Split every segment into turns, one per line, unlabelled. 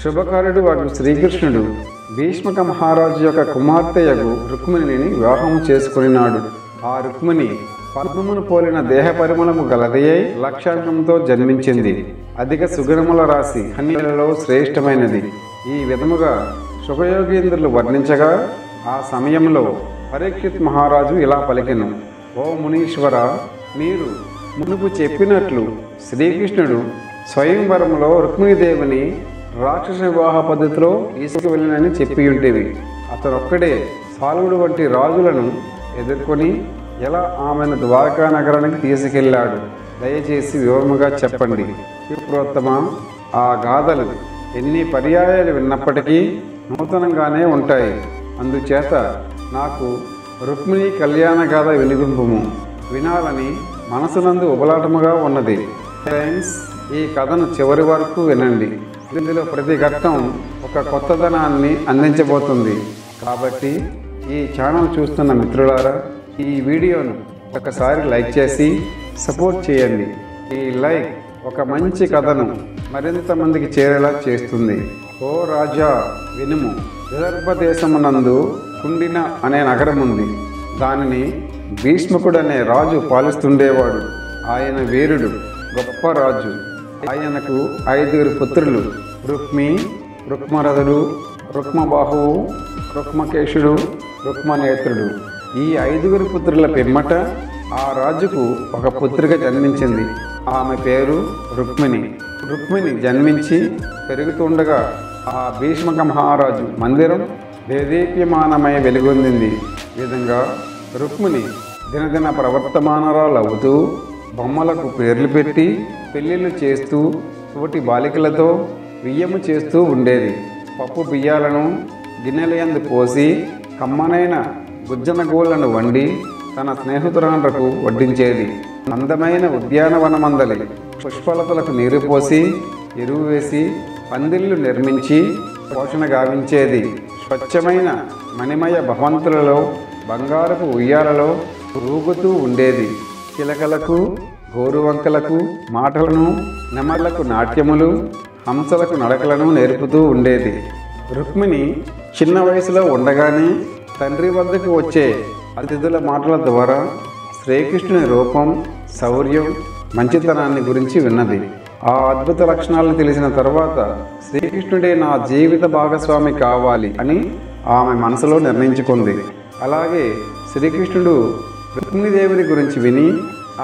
శుభకారుడు వాడు శ్రీకృష్ణుడు భీష్మక మహారాజు యొక్క కుమార్తెయగు రుక్మిణిని వివాహం చేసుకున్నాడు. ఆ రుక్మిణి పద్మమును పోలిన దేహ పరిమళము గలది అయి లక్షణంతో జన్మించింది. అధిక సుగుణముల రాశి కన్యలలో శ్రేష్టమైనది. ఈ విధముగా సుఖయోగీంద్రులు వర్ణించగా ఆ సమయంలో పరీక్షిత్ మహారాజు ఇలా పలికెను: ఓ మునీశ్వర, మీరు మునుపు చెప్పినట్లు శ్రీకృష్ణుడు స్వయంవరంలో రుక్మిణీదేవిని రాక్షస వివాహ పద్ధతిలో తీసుకువెళ్ళనని చెప్పి ఉండేవి. అతనొక్కడే సాలువుడు వంటి రాజులను ఎదుర్కొని ఎలా ఆమెను ద్వారకా నగరానికి తీసుకెళ్లాడు? దయచేసి వివరముగా చెప్పండి. విప్రోత్తమ, ఆ గాథలు ఎన్ని పర్యాయాలు విన్నప్పటికీ నూతనంగానే ఉంటాయి. అందుచేత నాకు రుక్మిణి కళ్యాణ గాథ వినిపింపుము వినాలని మనసునందు ఉబలాటముగా ఉన్నది. ఫ్రెండ్స్, ఈ కథను చివరి వరకు వినండి. ఇందులో ప్రతి ఘట్టం ఒక కొత్తదనాన్ని అందించబోతుంది. కాబట్టి ఈ ఛానల్ చూస్తున్న మిత్రులారా, ఈ వీడియోను ఒకసారి లైక్ చేసి సపోర్ట్ చేయండి. ఈ లైక్ ఒక మంచి కథను మరింత మందికి చేరేలా చేస్తుంది. ఓ రాజా వినుము. విదర్భ దేశమునందు కుండిన అనే నగరం ఉంది. దానిని భీష్మకుడు అనే రాజు పాలిస్తుండేవాడు. ఆయన వీరుడు, గొప్ప రాజు. ఆయనకు 5 పుత్రులు: రుక్మి, రుక్మరథుడు, రుక్మబాహువు, రుక్మకేశుడు, రుక్మనేత్రుడు. ఈ 5 పుత్రుల పిమ్మట ఆ రాజుకు ఒక పుత్రిక జన్మించింది. ఆమె పేరు రుక్మిణి. రుక్మిణి జన్మించి పెరుగుతుండగా ఆ భీష్మక మహారాజు మందిరం దేదీప్యమానమై వెలుగొందింది. ఈ విధంగా రుక్మిణి దినదిన ప్రవర్తమానరాలవుతూ బొమ్మలకు పేర్లు పెట్టి పెళ్లిళ్ళు చేస్తూ తోటి బాలికలతో బియ్యము చేస్తూ ఉండేది. పప్పు బియ్యాలను గిన్నెలయందు పోసి కమ్మనైన గుజ్జనగోళ్లను వండి తన స్నేహితురాండ్రకు వడ్డించేది. అందమైన ఉద్యానవనమందలి పుష్పలతలకు నీరు పోసి ఎరువు వేసి పందిళ్లు నిర్మించి పోషణ గావించేది. స్వచ్ఛమైన మణిమయ భవంతులలో బంగారపు ఉయ్యాలలో ఊగుతూ ఉండేది. చిలకలకు, గోరువంకలకు మాటలను, నెమళ్లకు నాట్యములు, హంసలకు నడకలను నేర్పుతూ ఉండేది. రుక్మిణి చిన్న వయసులో ఉండగానే తండ్రి వద్దకు వచ్చే అతిథుల మాటల ద్వారా శ్రీకృష్ణుని రూపం, శౌర్యం, మంచితనాన్ని గురించి విన్నది. ఆ అద్భుత లక్షణాలను తెలిసిన తర్వాత శ్రీకృష్ణుడే నా జీవిత భాగస్వామి కావాలి అని ఆమె మనసులో నిర్ణయించుకుంది. అలాగే శ్రీకృష్ణుడు రుక్మిణీదేవిని గురించి విని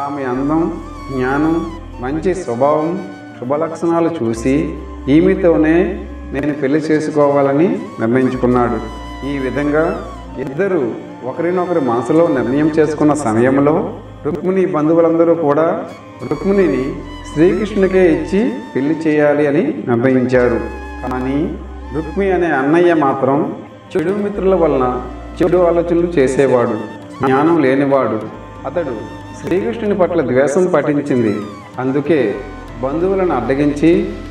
ఆమె అందం, జ్ఞానం, మంచి స్వభావం, శుభలక్షణాలు చూసి ఈమెతోనే నేను పెళ్లి చేసుకోవాలని నిర్ణయించుకున్నాడు. ఈ విధంగా ఇద్దరు ఒకరినొకరు మనసులో నిర్ణయం చేసుకున్న సమయంలో రుక్మిణి బంధువులందరూ కూడా రుక్మిణిని శ్రీకృష్ణునికే ఇచ్చి పెళ్లి చేయాలి అని నిర్ణయించారు. కానీ రుక్మి అనే అన్నయ్య మాత్రం చెడు మిత్రుల వలన చెడు ఆలోచనలు చేసేవాడు, జ్ఞానం లేనివాడు. అతడు శ్రీకృష్ణుని పట్ల ద్వేషం పఠించింది. అందుకే బంధువులను అడ్డగించి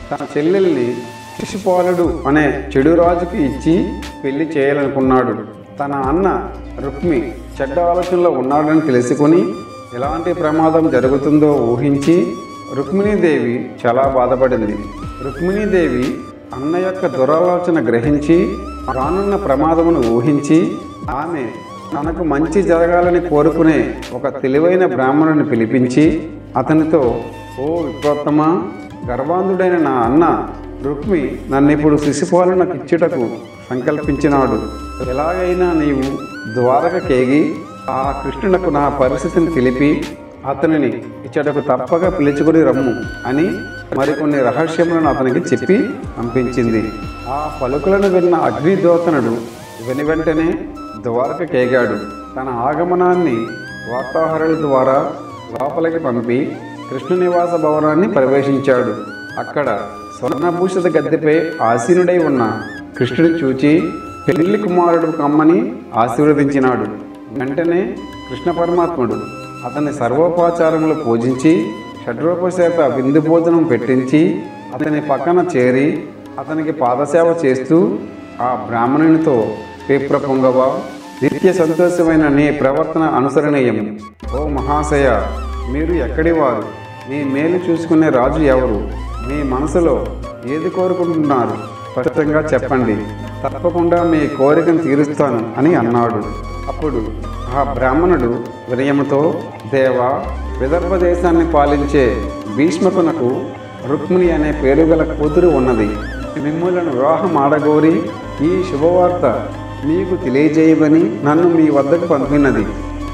తన చెల్లెల్ని శిశుపాలుడు అనే చెడు రాజుకి ఇచ్చి పెళ్లి చేయాలనుకున్నాడు. తన అన్న రుక్మి చెడ్డ ఆలోచనలో ఉన్నాడని తెలుసుకుని ఎలాంటి ప్రమాదం జరుగుతుందో ఊహించి రుక్మిణీదేవి చాలా బాధపడింది. రుక్మిణీదేవి అన్న యొక్క దురాలోచన గ్రహించి రానున్న ప్రమాదమును ఊహించి ఆమె తనకు మంచి జరగాలని కోరుకునే ఒక తెలివైన బ్రాహ్మణుని పిలిపించి అతనితో, ఓ విప్రోత్తమ, గర్వాంధుడైన నా అన్న రుక్మి నన్నిప్పుడు శిశుపాలునకు ఇచ్చుటకు సంకల్పించినాడు. ఎలాగైనా నీవు ద్వారకకేగి ఆ కృష్ణునకు నా పరిస్థితిని తెలిపి అతనిని ఇచ్చటకు తప్పక పిలుచుకుని రమ్ము అని మరికొన్ని రహస్యములను అతనికి చెప్పి పంపించింది. ఆ పలుకులను విన్న అగ్నిదోతనుడు వెనువెంటనే ద్వారకకేగాడు. తన ఆగమనాన్ని వార్తాహరుల ద్వారా లోపలికి పంపి కృష్ణనివాస భవనాన్ని ప్రవేశించాడు. అక్కడ స్వర్ణభూషిత గద్దెపై ఆసీనుడై ఉన్న కృష్ణుని చూచి పెళ్లి కుమారుడు కమ్మని ఆశీర్వదించినాడు. వెంటనే కృష్ణ పరమాత్ముడు అతని సర్వోపచారములు పూజించి షడ్రూపచేత విందు భోజనం పెట్టించి అతని పక్కన చేరి అతనికి పాదసేవ చేస్తూ ఆ బ్రాహ్మణునితో, విప్రపుంగవ, నిత్య సంతోషమైన నీ ప్రవర్తన అనుసరణీయం. ఓ మహాశయ, మీరు ఎక్కడివారు? మీ మేలు చూసుకునే రాజు ఎవరు? మీ మనసులో ఏది కోరుకుంటున్నారు? స్పష్టంగా చెప్పండి, తప్పకుండా మీ కోరికను తీరుస్తాను అని అన్నాడు. అప్పుడు ఆ బ్రాహ్మణుడు వినయముతో, దేవా, విదర్భ దేశాన్ని పాలించే భీష్మకునకు రుక్మిణి అనే పేరు గల కూతురు ఉన్నది. మిమ్ములను వివాహం ఆడగోరి ఈ శుభవార్త మీకు తెలియజేయమని నన్ను మీ వద్దకు పంపినది.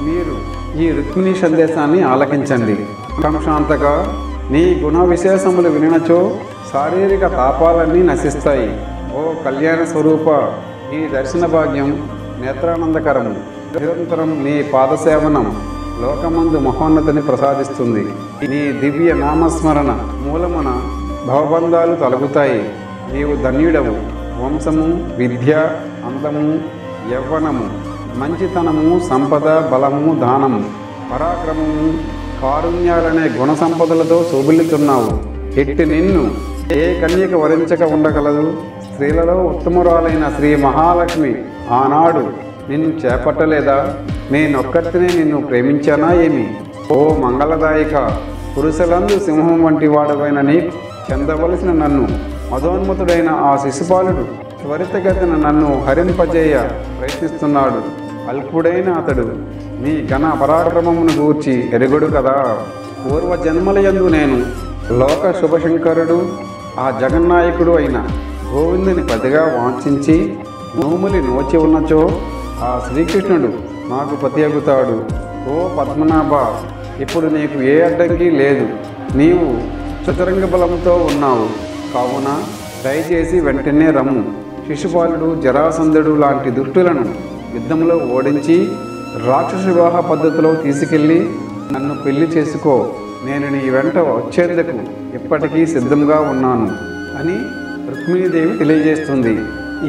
మీరు ఈ రుక్మిణి సందేశాన్ని ఆలకించండి. కంశాంతగా నీ గుణ విశేషములు వినచో శారీరక తాపాలన్నీ నశిస్తాయి. ఓ కళ్యాణ స్వరూప, ఈ దర్శన భాగ్యం నేత్రానందకరము. నిరంతరం నీ పాదసేవనం లోకమందు మహోన్నతిని ప్రసాదిస్తుంది. నీ దివ్య నామస్మరణ మూలమున భవబంధాలు తొలగుతాయి. నీవు ధన్యుడవు. వంశము, విద్య, అందము, యవ్వనము, మంచితనము, సంపద, బలము, దానము, పరాక్రమము, కారుణ్యాలనే గుణ సంపదలతో శోభిల్లుతున్నావు. ఎట్టి నిన్ను ఏ కన్యక వరించక ఉండగలదు? స్త్రీలలో ఉత్తమురాలైన శ్రీ మహాలక్ష్మి ఆనాడు నిన్ను చేపట్టలేదా? నేనొక్కటినే నిన్ను ప్రేమించానా ఏమి? ఓ మంగళదాయిక, పురుషులందు సింహం వంటి వాడవైన నీకు చెందవలసిన నన్ను మదోన్మతుడైన ఆ శిశుపాలుడు త్వరితగతిన నన్ను హరింపజేయ ప్రయత్నిస్తున్నాడు. అల్పుడైన అతడు నీ ఘన పరాక్రమమును గూర్చి ఎరుగుడు కదా. పూర్వజన్మలయందు నేను లోక శుభశంకరుడు, ఆ జగన్నాయకుడు అయిన గోవిందుని పతిగా వాంఛించి నోములి నోచి ఉన్నచో ఆ శ్రీకృష్ణుడు నాకు పతి అగుతాడు. ఓ పద్మనాభ, ఇప్పుడు నీకు ఏ అడ్డంకి లేదు. నీవు చతురంగ బలంతో ఉన్నావు కావున దయచేసి వెంటనే రమ్ము. శిశుపాలుడు, జరాసంధుడు లాంటి దుష్టులను యుద్ధంలో ఓడించి రాక్షస వివాహ పద్ధతిలో తీసుకెళ్ళి నన్ను పెళ్లి చేసుకో. నేను నీ వెంట వచ్చేందుకు ఇప్పటికీ సిద్ధంగా ఉన్నాను అని రుక్మిణీదేవి తెలియజేస్తుంది.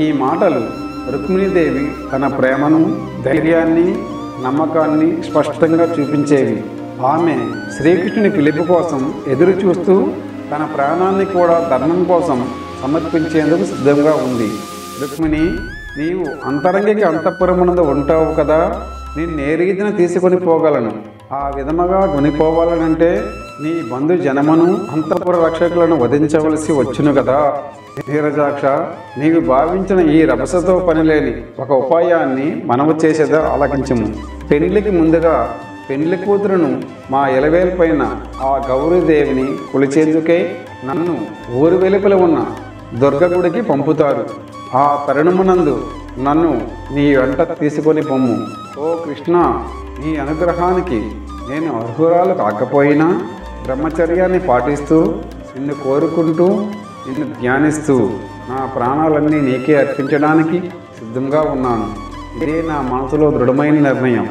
ఈ మాటలు రుక్మిణీదేవి తన ప్రేమను, ధైర్యాన్ని, నమ్మకాన్ని స్పష్టంగా చూపించేవి. ఆమె శ్రీకృష్ణుని పిలుపు కోసం ఎదురు చూస్తూ తన ప్రాణాన్ని కూడా ధర్మం కోసం సమర్పించేందుకు సిద్ధంగా ఉంది. రుక్మిణి, నీవు అంతరంగిక అంతఃపురమునందు ఉంటావు కదా, నిన్నే రీతిన తీసుకొని పోగలను. ఆ విధముగా కొనిపోవాలనంటే నీ బంధు జనమును, అంతఃపుర రక్షకులను వధించవలసి వచ్చును కదా. నీరజాక్ష, నీవు భావించిన ఈ రభసతో పనిలేని ఒక ఉపాయాన్ని మనము చేసేదా ఆలకించము. పెళ్లికి ముందుగా పెళ్లి కూతురును మా ఎలవేల్పైన ఆ గౌరీదేవిని కొలిచేందుకై నన్ను ఊరు వెలుపల ఉన్న దుర్గగుడికి పంపుతారు. ఆ తరుణమునందు నన్ను నీ వెంట తీసుకొని పొమ్ము. ఓ కృష్ణ, నీ అనుగ్రహానికి నేను అర్హురాలు కాకపోయినా బ్రహ్మచర్యాన్ని పాటిస్తూ నిన్ను కోరుకుంటూ నిన్ను ధ్యానిస్తూ నా ప్రాణాలన్నీ నీకే అర్పించడానికి సిద్ధంగా ఉన్నాను. ఇదే నా మనసులో దృఢమైన నిర్ణయం.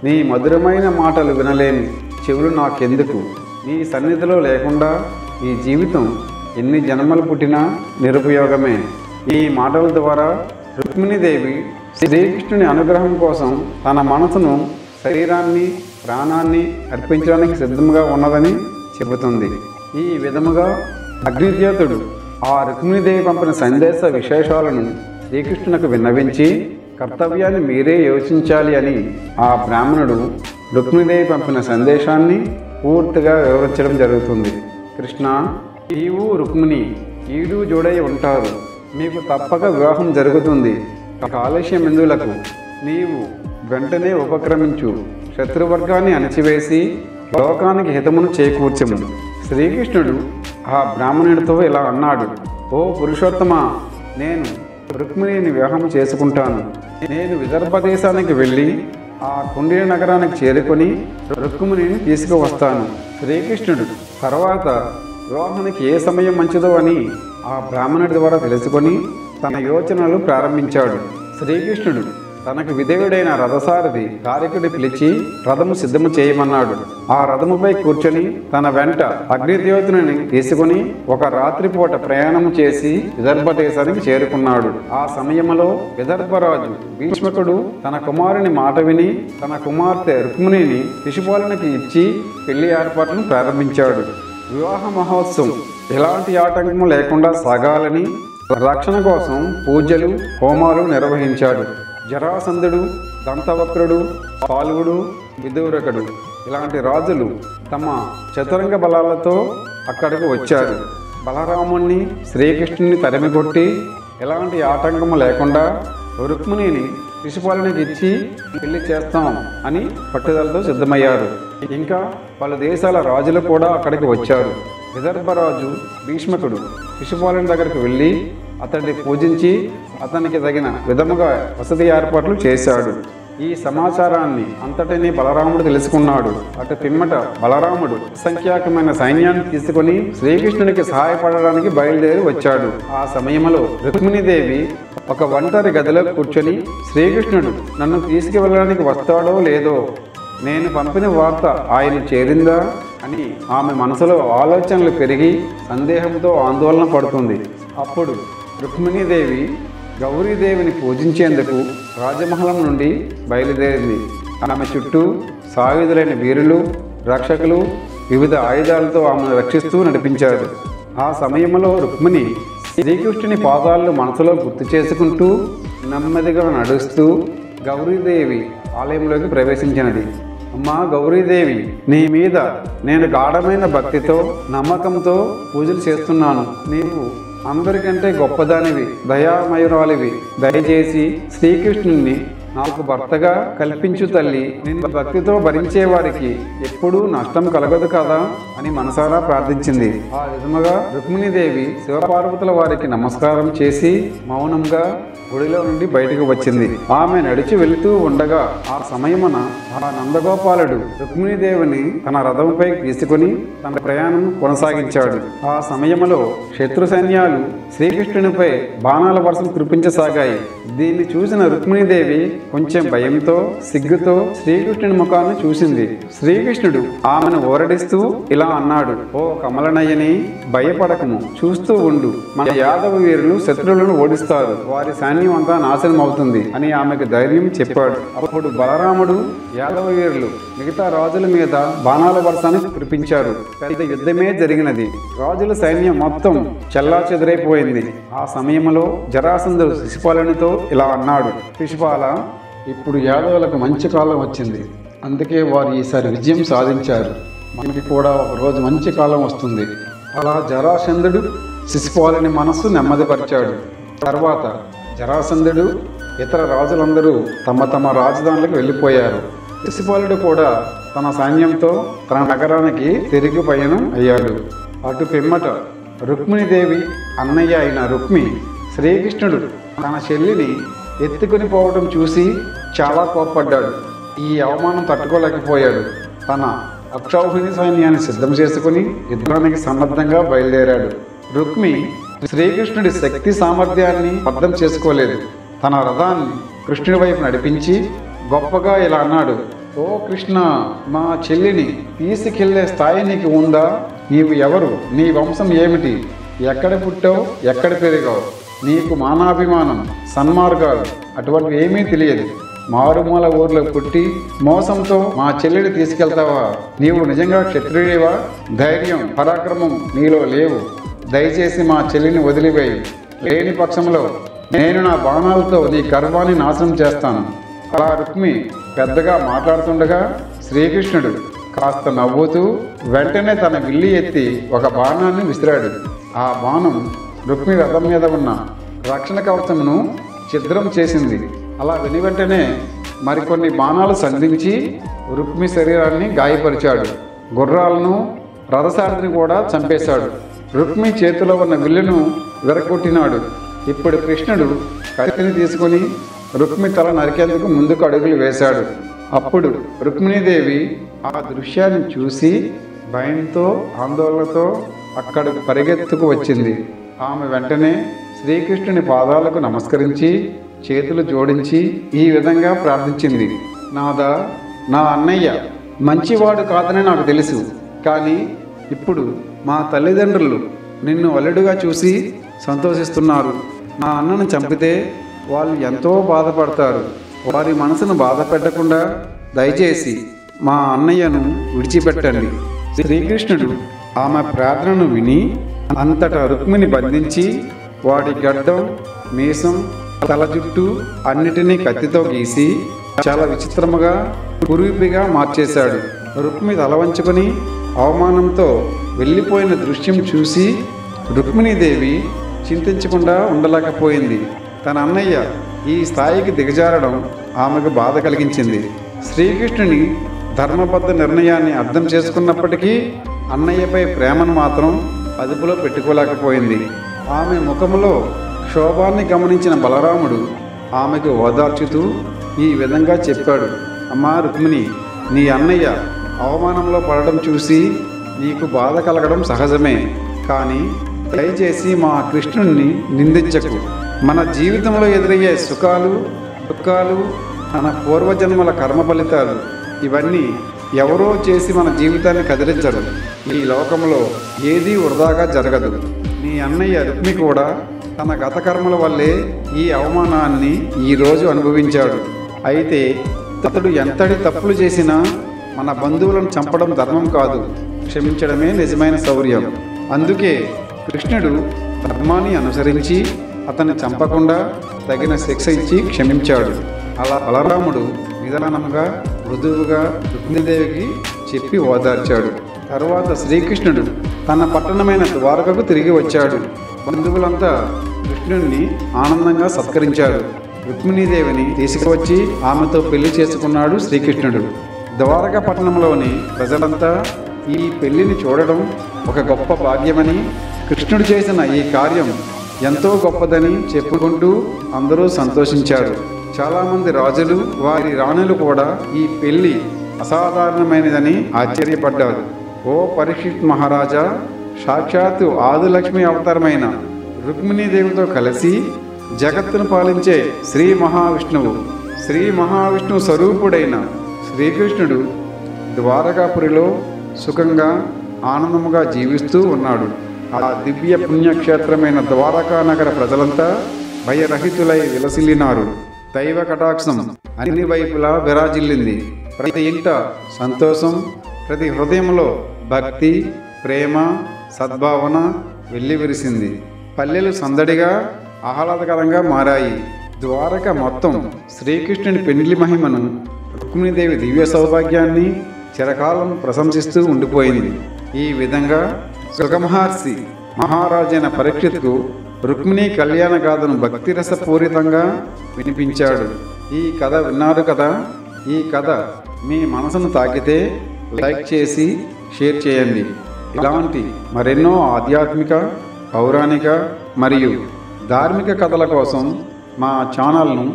నీ మధురమైన మాటలు వినలేని చెవులు నాకెందుకు? నీ సన్నిధిలో లేకుండా ఈ జీవితం ఎన్ని జన్మలు పుట్టినా నిరుపయోగమే. ఈ మాటల ద్వారా రుక్మిణీదేవి శ్రీకృష్ణుని అనుగ్రహం కోసం తన మనసును, శరీరాన్ని, ప్రాణాన్ని అర్పించడానికి సిద్ధంగా ఉన్నదని చెబుతుంది. ఈ విధముగా అగ్నిద్యోతుడు ఆ రుక్మిణీదేవి పంపిన సందేశ విశేషాలను శ్రీకృష్ణునికి విన్నవించి కర్తవ్యాన్ని మీరే యోచించాలి అని ఆ బ్రాహ్మణుడు రుక్మిణీదేవి పంపిన సందేశాన్ని పూర్తిగా వివరించడం జరుగుతుంది. కృష్ణ, నీవు రుక్మిణి ఈడు జోడై ఉంటారు. మీకు తప్పక వివాహం జరుగుతుంది. కాలుష్యం ఎందులకు? నీవు వెంటనే ఉపక్రమించు. శత్రువర్గాన్ని అణచివేసి లోకానికి హితమును చేకూర్చము. శ్రీకృష్ణుడు ఆ బ్రాహ్మణుడితో ఇలా అన్నాడు. ఓ పురుషోత్తమ, నేను రుక్మిణిని వివాహం చేసుకుంటాను. నేను విదర్భ దేశానికి వెళ్ళి ఆ కుండీ నగరానికి చేరుకొని రుక్మిణిని తీసుకువస్తాను. శ్రీకృష్ణుడు తర్వాత వివాహానికి ఏ సమయం మంచిదో అని ఆ బ్రాహ్మణుడి ద్వారా తెలుసుకొని తన యోచనలు ప్రారంభించాడు. శ్రీకృష్ణుడు తనకు విధేయుడైన రథసారథి కారికుడి పిలిచి రథము సిద్ధము చేయమన్నాడు. ఆ రథముపై కూర్చొని తన వెంట అగ్నిద్యోతుని తీసుకుని ఒక రాత్రిపూట ప్రయాణము చేసి విదర్భ దేశానికి చేరుకున్నాడు. ఆ సమయంలో విదర్భరాజు భీష్మకుడు తన కుమారుని మాట విని తన కుమార్తె రుక్మిణిని శిశుపాలునికి ఇచ్చి పెళ్లి ఏర్పాట్లను ప్రారంభించాడు. వివాహ మహోత్సవం ఎలాంటి ఆటంకము లేకుండా సాగాలని రక్షణ కోసం పూజలు, హోమాలు నిర్వహించాడు. జరాసంధుడు, దంతవక్రుడు, పాల్గుడు, విదూరకుడు ఇలాంటి రాజులు తమ చతురంగ బలాలతో అక్కడికి వచ్చారు. బలరాముణ్ణి శ్రీకృష్ణుని తరిమికొట్టి ఎలాంటి ఆటంకము లేకుండా రుక్మిణిని శిశుపాలునికి ఇచ్చి పెళ్లి చేస్తాం అని పట్టుదలతో సిద్ధమయ్యారు. ఇంకా పలు దేశాల రాజులు కూడా అక్కడికి వచ్చారు. విదర్భరాజు భీష్మకుడు శిశుపాలుని దగ్గరికి వెళ్ళి అతన్ని పూజించి అతనికి తగిన విధముగా వసతి ఏర్పాట్లు చేశాడు. ఈ సమాచారాన్ని అంతటినీ బలరాముడు తెలుసుకున్నాడు. అటు పిమ్మట బలరాముడు అసంఖ్యాకమైన సైన్యాన్ని తీసుకుని శ్రీకృష్ణునికి సహాయపడడానికి బయలుదేరి వచ్చాడు. ఆ సమయంలో రుక్మిణీదేవి ఒక ఒంటరి గదిలో కూర్చొని శ్రీకృష్ణుడు నన్ను తీసుకువెళ్ళడానికి వస్తాడో లేదో, నేను పంపిన వార్త ఆయన చేరిందా అని ఆమె మనసులో ఆలోచనలు పెరిగి సందేహంతో ఆందోళన పడుతుంది. అప్పుడు రుక్మిణీదేవి గౌరీదేవిని పూజించేందుకు రాజమహలం నుండి బయలుదేరింది. ఆమె చుట్టూ సాయుధులైన వీరులు, రక్షకులు వివిధ ఆయుధాలతో ఆమెను రక్షిస్తూ నడిపించారు. ఆ సమయంలో రుక్మిణి శ్రీకృష్ణుని పాదాలను మనసులో గుర్తు చేసుకుంటూ నెమ్మదిగా నడుస్తూ గౌరీదేవి ఆలయంలోకి ప్రవేశించినది. అమ్మా గౌరీదేవి, నీ మీద నేను గాఢమైన భక్తితో నమ్మకంతో పూజలు చేస్తున్నాను. నీవు అందరికంటే గొప్పదానివి, దయామయురాలివి. దయచేసి శ్రీకృష్ణుని నాకు భర్తగా కల్పించు తల్లి. నిన్ను భక్తితో భరించే వారికి ఎప్పుడూ నష్టం కలగదు కదా అని మనసారా ప్రార్థించింది. ఆ విధముగా రుక్మిణీదేవి శివపార్వతుల వారికి నమస్కారం చేసి మౌనంగా గుడిలో నుండి బయటకు వచ్చింది. ఆమె నడిచి వెళుతూ ఉండగా ఆ సమయమున ఆ నందగోపాలుడు రుక్మిణీదేవిని తన రథంపై తీసుకుని తన ప్రయాణం కొనసాగించాడు. ఆ సమయంలో శత్రు సైన్యాలు శ్రీకృష్ణునిపై బాణాల వర్షం కురిపించసాగాయి. దీన్ని చూసిన రుక్మిణీదేవి కొంచెం భయంతో సిగ్గుతో శ్రీకృష్ణుని ముఖాన్ని చూసింది. శ్రీకృష్ణుడు ఆమెను ఓరడిస్తూ ఇలా అన్నాడు, ఓ కమలనయని, భయపడకము, చూస్తూ ఉండు. మన యాదవ వీరులు శత్రువులను ఓడిస్తారు, వారి సైన్యం అంతా నాశనం అవుతుంది అని ఆమెకు ధైర్యం చెప్పాడు. అప్పుడు బలరాముడు యాదవ వీరులు మిగతా రాజుల మీద బాణాల వర్షాన్ని కురిపించారు. పెద్ద యుద్ధమే జరిగినది. రాజుల సైన్యం మొత్తం చెల్లా చెదరైపోయింది. ఆ సమయంలో జరాసంధుడు శిశుపాలునితో ఇలా అన్నాడు, శిశుపాల, ఇప్పుడు యాదవులకు మంచి కాలం వచ్చింది. అందుకే వారు ఈసారి విజయం సాధించారు. మనకి కూడా ఒకరోజు మంచి కాలం వస్తుంది. అలా జరాసంధుడు శిశుపాలుని మనస్సు నెమ్మదిపరిచాడు. తర్వాత జరాసంధుడు ఇతర రాజులందరూ తమ తమ రాజధానులకు వెళ్ళిపోయారు. శిశుపాలుడు కూడా తన సైన్యంతో తన నగరానికి తిరిగి పయనం అయ్యాడు. అటు పిమ్మట రుక్మిణీదేవి అన్నయ్య అయిన రుక్మి శ్రీకృష్ణుడు తన చెల్లిని ఎత్తుకుని పోవడం చూసి చాలా కోప్పడ్డాడు. ఈ అవమానం తట్టుకోలేకపోయాడు. తన అక్షౌహిణి సైన్యాన్ని సిద్ధం చేసుకుని యుద్ధానికి సన్నద్ధంగా బయలుదేరాడు. రుక్మి శ్రీకృష్ణుడి శక్తి సామర్థ్యాన్ని అర్థం చేసుకోలేదు. తన రథాన్ని కృష్ణుడి వైపు నడిపించి గొప్పగా ఇలా అన్నాడు, ఓ కృష్ణ, మా చెల్లిని తీసుకెళ్లే స్థాయి నీకు ఉందా? నీవు ఎవరు? నీ వంశం ఏమిటి? ఎక్కడ పుట్టావు? ఎక్కడ పెరిగావు? నీకు మానాభిమానం, సన్మార్గాలు అటువంటి ఏమీ తెలియదు. మారుమూల ఊర్లో పుట్టి మోసంతో మా చెల్లిని తీసుకెళ్తావా? నీవు నిజంగా క్షత్రియుడివా? ధైర్యం, పరాక్రమం నీలో లేవు. దయచేసి మా చెల్లిని వదిలివేయి. లేని పక్షంలో నేను నా బాణాలతో నీ గర్వాన్ని నాశనం చేస్తాను. అలా రుక్మి పెద్దగా మాట్లాడుతుండగా శ్రీకృష్ణుడు కాస్త నవ్వుతూ వెంటనే తన విల్లి ఎత్తి ఒక బాణాన్ని విసిరాడు. ఆ బాణం రుక్మి రథం మీద ఉన్న రక్షణ కవచమును ఛిద్రం చేసింది. అలా విని వెంటనే మరికొన్ని బాణాలు సంధించి రుక్మి శరీరాన్ని గాయపరిచాడు. గుర్రాలను, రథసారథిని కూడా చంపేశాడు. రుక్మి చేతిలో ఉన్న విల్లును విరగొట్టినాడు. ఇప్పుడు కృష్ణుడు కత్తిని తీసుకుని రుక్మి తల నరికేందుకు ముందుకు అడుగులు వేశాడు. అప్పుడు రుక్మిణీదేవి ఆ దృశ్యాన్ని చూసి భయంతో ఆందోళనతో అక్కడకు పరిగెత్తుకు వచ్చింది. ఆమె వెంటనే శ్రీకృష్ణుని పాదాలకు నమస్కరించి చేతులు జోడించి ఈ విధంగా ప్రార్థించింది, నాదా, నా అన్నయ్య మంచివాడు కాదని నాకు తెలుసు. కానీ ఇప్పుడు మా తల్లిదండ్రులు నిన్ను అల్లుడుగా చూసి సంతోషిస్తున్నారు. నా అన్నను చంపితే వాళ్ళు ఎంతో బాధపడతారు. వారి మనసును బాధ పెట్టకుండా దయచేసి మా అన్నయ్యను విడిచిపెట్టండి. శ్రీకృష్ణుడు ఆమె ప్రార్థనను విని అంతటా రుక్మిని బంధించి వాడి గడ్డం, మీసం, తల జుట్టు అన్నిటినీ కత్తితో గీసి చాలా విచిత్రముగా కురూపిగా మార్చేశాడు. రుక్మి తల వంచుకొని అవమానంతో వెళ్ళిపోయిన దృశ్యం చూసి రుక్మిణీదేవి చింతించకుండా ఉండలేకపోయింది. తన అన్నయ్య ఈ స్థాయికి దిగజారడం ఆమెకు బాధ కలిగించింది. శ్రీకృష్ణుని ధర్మబద్ధ నిర్ణయాన్ని అర్థం చేసుకున్నప్పటికీ అన్నయ్యపై ప్రేమను మాత్రం అదుపులో పెట్టుకోలేకపోయింది. ఆమె ముఖములో క్షోభాన్ని గమనించిన బలరాముడు ఆమెకు ఓదార్చుతూ ఈ విధంగా చెప్పాడు. అమ్మా రుక్మిణి, నీ అన్నయ్య అవమానంలో పడడం చూసి నీకు బాధ కలగడం సహజమే. కానీ దయచేసి మా కృష్ణుణ్ణి నిందించకు. మన జీవితంలో ఎదురయ్యే సుఖాలు దుఃఖాలు మన పూర్వజన్మల కర్మ ఫలితాలు ఇవన్నీ ఎవరో చేసి మన జీవితాన్ని కదిలించరు. ఈ లోకంలో ఏదీ వృధాగా జరగదు. నీ అన్నయ్య రుక్మి కూడా తన గత కర్మల వల్లే ఈ అవమానాన్ని ఈరోజు అనుభవించాడు. అయితే అతడు ఎంతటి తప్పులు చేసినా మన బంధువులను చంపడం ధర్మం కాదు, క్షమించడమే నిజమైన శౌర్యం. అందుకే కృష్ణుడు ధర్మాన్ని అనుసరించి అతన్ని చంపకుండా తగిన శిక్ష ఇచ్చి క్షమించాడు. అలా బలరాముడు నిదానంగా మృదువుగా రుక్మిణీదేవికి చెప్పి ఓదార్చాడు. తరువాత శ్రీకృష్ణుడు తన పట్టణమైన ద్వారకకు తిరిగి వచ్చాడు. బంధువులంతా కృష్ణుడిని ఆనందంగా సత్కరించారు. రుక్మిణీదేవిని తీసుకువచ్చి ఆమెతో పెళ్లి చేసుకున్నాడు శ్రీకృష్ణుడు. ద్వారకా పట్టణంలోని ప్రజలంతా ఈ పెళ్లిని చూడడం ఒక గొప్ప భాగ్యమని, కృష్ణుడు చేసిన ఈ కార్యం ఎంతో గొప్పదని చెప్పుకుంటూ అందరూ సంతోషించారు. చాలామంది రాజులు వారి రాణులు కూడా ఈ పెళ్లి అసాధారణమైనదని ఆశ్చర్యపడ్డారు. ఓ పరీక్షిత్ మహారాజా, సాక్షాత్తు ఆదిలక్ష్మి అవతారమైన రుక్మిణీదేవితో కలిసి జగత్తును పాలించే శ్రీ మహావిష్ణువు స్వరూపుడైన శ్రీకృష్ణుడు ద్వారకాపురిలో సుఖంగా ఆనందముగా జీవిస్తూ ఉన్నాడు. ఆ దివ్య పుణ్యక్షేత్రమైన ద్వారకా నగర ప్రజలంతా భయరహితులై విలసిల్లినారు. దైవ కటాక్షం అన్ని వైపులా విరాజిల్లింది. ప్రతి ఇంట సంతోషం, ప్రతి హృదయంలో భక్తి, ప్రేమ, సద్భావన వెల్లివిరిసింది. పల్లెలు సందడిగా ఆహ్లాదకరంగా మారాయి. ద్వారక మొత్తం శ్రీకృష్ణుని పెండ్లి మహిమను, రుక్మిణీదేవి దివ్య సౌభాగ్యాన్ని చిరకాలం ప్రశంసిస్తూ ఉండిపోయింది. ఈ విధంగా సుఖమహర్షి మహారాజైన పరీక్షిత్కు రుక్మిణీ కళ్యాణ గాథను భక్తిరసపూరితంగా వినిపించాడు. ఈ కథ విన్నారు కదా. ఈ కథ మీ మనసును తాకితే లైక్ చేసి షేర్ చేయండి. ఇలాంటి మరెన్నో ఆధ్యాత్మిక, పౌరాణిక మరియు ధార్మిక కథల కోసం మా ఛానల్ను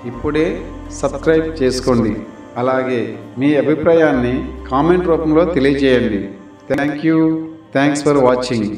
ఇప్పుడే సబ్స్క్రైబ్ చేసుకోండి. అలాగే మీ అభిప్రాయాన్ని కామెంట్ రూపంలో తెలియజేయండి. Thanks for watching.